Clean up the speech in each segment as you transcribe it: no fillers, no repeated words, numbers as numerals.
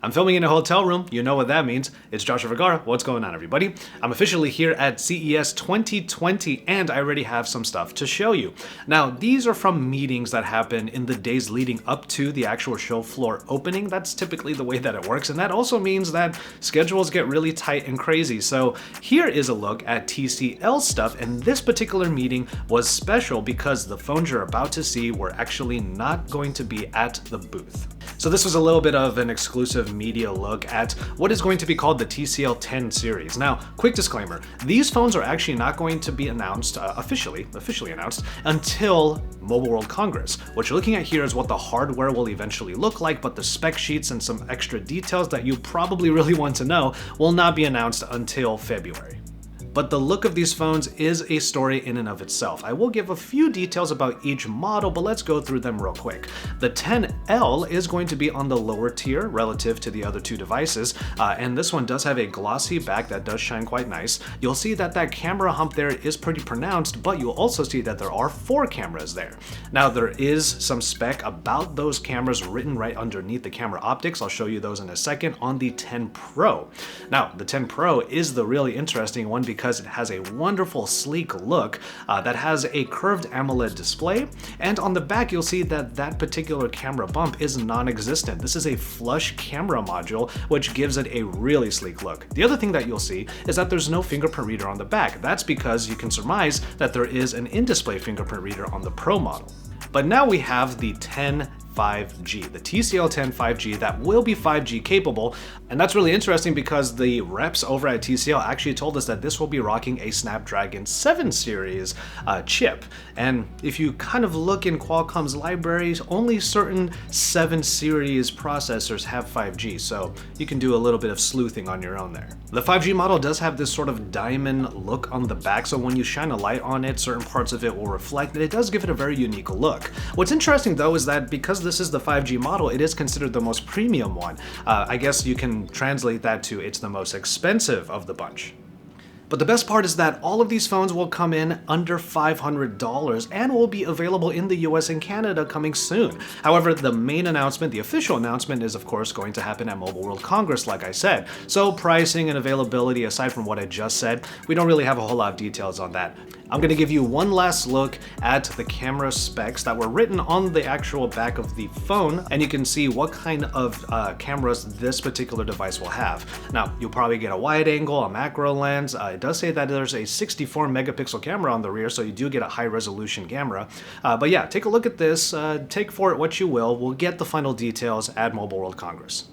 I'm filming in a hotel room, you know what that means. It's Joshua Vergara. What's going on, everybody? I'm officially here at CES 2020 and I already have some stuff to show you. Now, these are from meetings that happen in the days leading up to the actual show floor opening. That's typically the way that it works, and that also means that schedules get really tight and crazy. So here is a look at TCL stuff, and this particular meeting was special because the phones you're about to see were actually not going to be at the booth. So this was a little bit of an exclusive media look at what is going to be called the TCL 10 series. Now, quick disclaimer, these phones are actually not going to be announced, officially announced, until Mobile World Congress. What you're looking at here is what the hardware will eventually look like, but the spec sheets and some extra details that you probably really want to know will not be announced until February. But the look of these phones is a story in and of itself. I will give a few details about each model, but let's go through them real quick. The 10L is going to be on the lower tier relative to the other two devices, and this one does have a glossy back that does shine quite nice. You'll see that that camera hump there is pretty pronounced, but you'll also see that there are 4 cameras there. Now, there is some spec about those cameras written right underneath the camera optics. I'll show you those in a second on the 10 Pro. Now, the 10 Pro is the really interesting one because it has a wonderful sleek look that has a curved AMOLED display, and on the back you'll see that that particular camera bump is non-existent. This is a flush camera module, which gives it a really sleek look. The other thing that you'll see is that there's no fingerprint reader on the back. That's because you can surmise that there is an in-display fingerprint reader on the Pro model. But now we have the 10 5G, the TCL 10 5G that will be 5G capable, and that's really interesting because the reps over at TCL actually told us that this will be rocking a Snapdragon 7 series chip. And if you kind of look in Qualcomm's libraries, only certain 7 series processors have 5G, so you can do a little bit of sleuthing on your own there. The 5G model does have this sort of diamond look on the back, so when you shine a light on it, certain parts of it will reflect, and it does give it a very unique look. What's interesting though is that because this is the 5G model, it is considered the most premium one. I guess you can translate that to it's the most expensive of the bunch. But the best part is that all of these phones will come in under $500 and will be available in the US and Canada coming soon. However, the main announcement, the official announcement, is of course going to happen at Mobile World Congress, like I said. So pricing and availability, aside from what I just said, we don't really have a whole lot of details on that. I'm going to give you one last look at the camera specs that were written on the actual back of the phone, and you can see what kind of cameras this particular device will have. Now, you'll probably get a wide angle, a macro lens. It does say that there's a 64 megapixel camera on the rear, so you do get a high resolution camera. But yeah, take a look at this, take for it what you will. We'll get the final details at Mobile World Congress.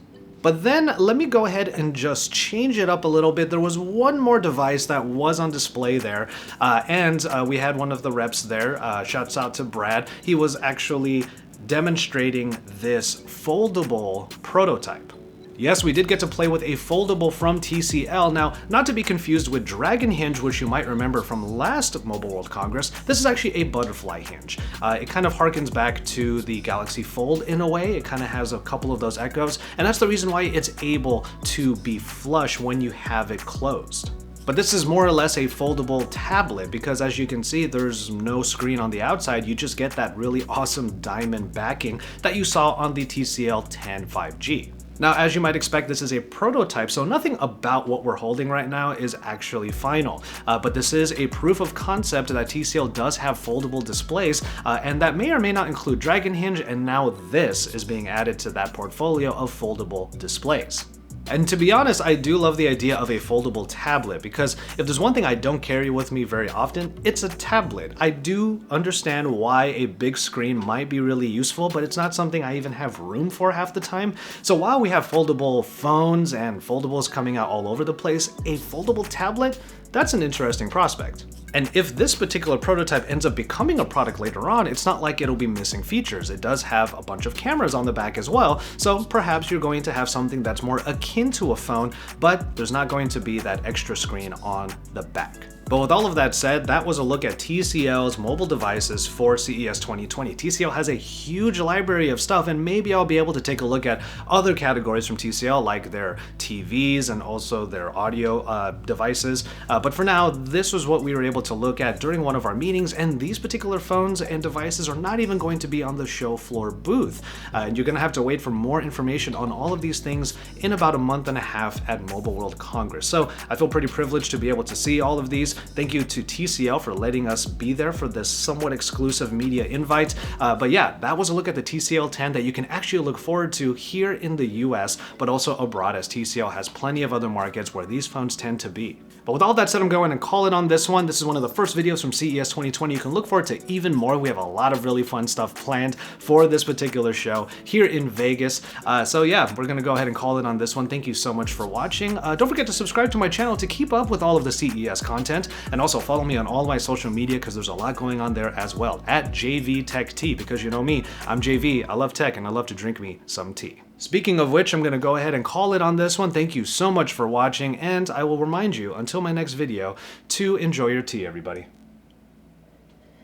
But then let me go ahead and just change it up a little bit. There was one more device that was on display there, and we had one of the reps there. Shouts out to Brad. He was actually demonstrating this foldable prototype. Yes, we did get to play with a foldable from TCL. Now, not to be confused with Dragon Hinge, which you might remember from last Mobile World Congress, this is actually a butterfly hinge. It kind of harkens back to the Galaxy Fold in a way. It kind of has a couple of those echoes, and that's the reason why it's able to be flush when you have it closed. But this is more or less a foldable tablet because, as you can see, there's no screen on the outside. You just get that really awesome diamond backing that you saw on the TCL 10 5G. Now, as you might expect, this is a prototype, so nothing about what we're holding right now is actually final. But this is a proof of concept that TCL does have foldable displays, and that may or may not include Dragon Hinge, and now this is being added to that portfolio of foldable displays. And to be honest, I do love the idea of a foldable tablet because if there's one thing I don't carry with me very often, it's a tablet. I do understand why a big screen might be really useful, but it's not something I even have room for half the time. So while we have foldable phones and foldables coming out all over the place, a foldable tablet, that's an interesting prospect. And if this particular prototype ends up becoming a product later on, it's not like it'll be missing features. It does have a bunch of cameras on the back as well, so perhaps you're going to have something that's more akin to a phone, but there's not going to be that extra screen on the back. But with all of that said, that was a look at TCL's mobile devices for CES 2020. TCL has a huge library of stuff, and maybe I'll be able to take a look at other categories from TCL, like their TVs and also their audio devices. But for now, this was what we were able to look at during one of our meetings, and these particular phones and devices are not even going to be on the show floor booth. And you're going to have to wait for more information on all of these things in about a month and a half at Mobile World Congress. So I feel pretty privileged to be able to see all of these. Thank you to TCL for letting us be there for this somewhat exclusive media invite. But yeah, that was a look at the TCL 10 that you can actually look forward to here in the US, but also abroad, as TCL has plenty of other markets where these phones tend to be. But with all that said, I'm going to call it on this one. This is one of the first videos from CES 2020. You can look forward to even more. We have a lot of really fun stuff planned for this particular show here in Vegas. So yeah, we're going to go ahead and call it on this one. Thank you so much for watching. Don't forget to subscribe to my channel to keep up with all of the CES content, and also follow me on all my social media because there's a lot going on there as well, at JV Tech Tea, because you know me, I'm JV, I love tech, and I love to drink me some tea. Speaking of which, I'm going to go ahead and call it on this one. Thank you so much for watching, and I will remind you, until my next video, to enjoy your tea, everybody.